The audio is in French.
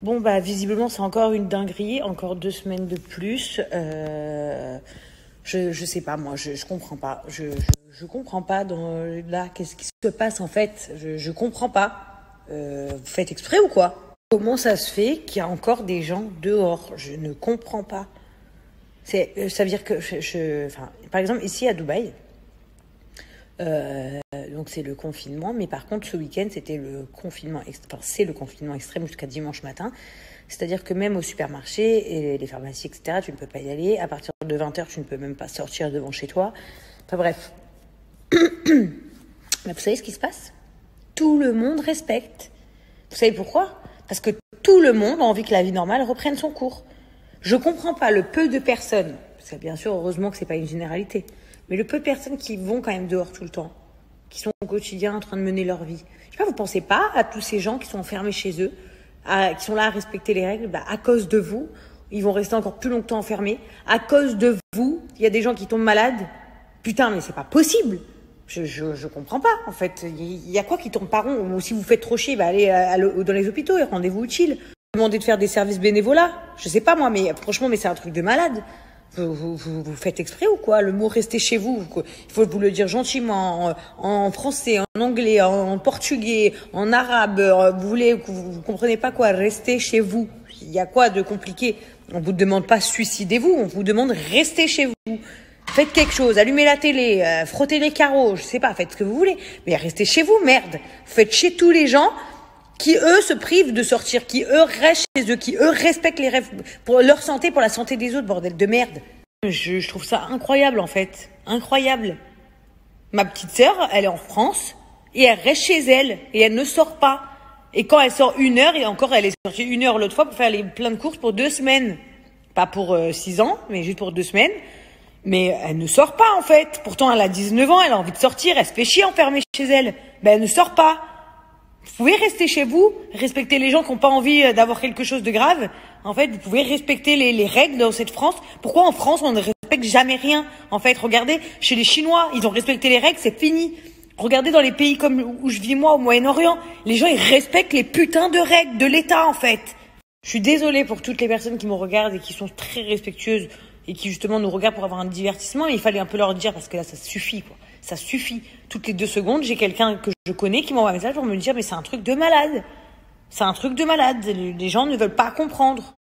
Bon, bah, visiblement, c'est encore une dinguerie, encore 2 semaines de plus. Je sais pas, moi, je comprends pas. Je comprends pas là, qu'est-ce qui se passe en fait. Je comprends pas. Vous faites exprès ou quoi? Comment ça se fait qu'il y a encore des gens dehors? Je ne comprends pas. Ça veut dire que, enfin, par exemple, ici à Dubaï, donc c'est le confinement, mais par contre ce week-end c'était le confinement, c'est le confinement extrême jusqu'à dimanche matin. C'est-à-dire que même au supermarché et les pharmacies, etc., tu ne peux pas y aller. À partir de 20h, tu ne peux même pas sortir devant chez toi. Enfin bref. Mais vous savez ce qui se passe? Tout le monde respecte. Vous savez pourquoi? Parce que tout le monde a envie que la vie normale reprenne son cours. Je comprends pas le peu de personnes, parce que bien sûr, heureusement que c'est pas une généralité, mais le peu de personnes qui vont quand même dehors tout le temps, qui sont au quotidien en train de mener leur vie. Je sais pas, vous pensez pas à tous ces gens qui sont enfermés chez eux, qui sont là à respecter les règles, à cause de vous, ils vont rester encore plus longtemps enfermés. À cause de vous, il y a des gens qui tombent malades. Putain, mais c'est pas possible. Je comprends pas, en fait. Il y a quoi qui tombe pas rond? Ou si vous faites trop chier, allez dans les hôpitaux et rendez-vous utile. Demandez de faire des services bénévolats. Je sais pas moi, mais franchement, mais c'est un truc de malade. Vous faites exprès ou quoi? Le mot rester chez vous, il faut vous le dire gentiment, en français, en anglais, en portugais, en arabe. Vous comprenez pas quoi? Restez chez vous. Il y a quoi de compliqué? On vous demande pas suicidez-vous, on vous demande restez chez vous. Faites quelque chose, allumez la télé, frottez les carreaux, je sais pas, faites ce que vous voulez. Mais restez chez vous, merde. Vous faites chez tous les gens qui, eux, se privent de sortir, qui, eux, restent chez eux, qui, eux, respectent les rêves pour leur santé, pour la santé des autres, bordel de merde. Je trouve ça incroyable, en fait. Incroyable. Ma petite sœur, elle est en France, et elle reste chez elle, et elle ne sort pas. Et quand elle sort 1 heure, et encore, elle est sortie 1 heure l'autre fois pour faire plein de courses pour 2 semaines. Pas pour 6 ans, mais juste pour 2 semaines. Mais elle ne sort pas, en fait. Pourtant, elle a 19 ans, elle a envie de sortir, elle se fait chier enfermée chez elle. Elle ne sort pas. Vous pouvez rester chez vous, respecter les gens qui n'ont pas envie d'avoir quelque chose de grave. En fait, vous pouvez respecter les règles dans cette France. Pourquoi en France, on ne respecte jamais rien? En fait, regardez, chez les Chinois, ils ont respecté les règles, c'est fini. Regardez dans les pays comme où je vis moi, au Moyen-Orient, les gens, ils respectent les putains de règles de l'État, en fait. Je suis désolée pour toutes les personnes qui me regardent et qui sont très respectueuses et qui justement nous regardent pour avoir un divertissement, mais il fallait un peu leur dire parce que là, ça suffit, quoi. Ça suffit. Toutes les 2 secondes, j'ai quelqu'un que je connais qui m'envoie un message pour me dire mais c'est un truc de malade. C'est un truc de malade. Les gens ne veulent pas comprendre.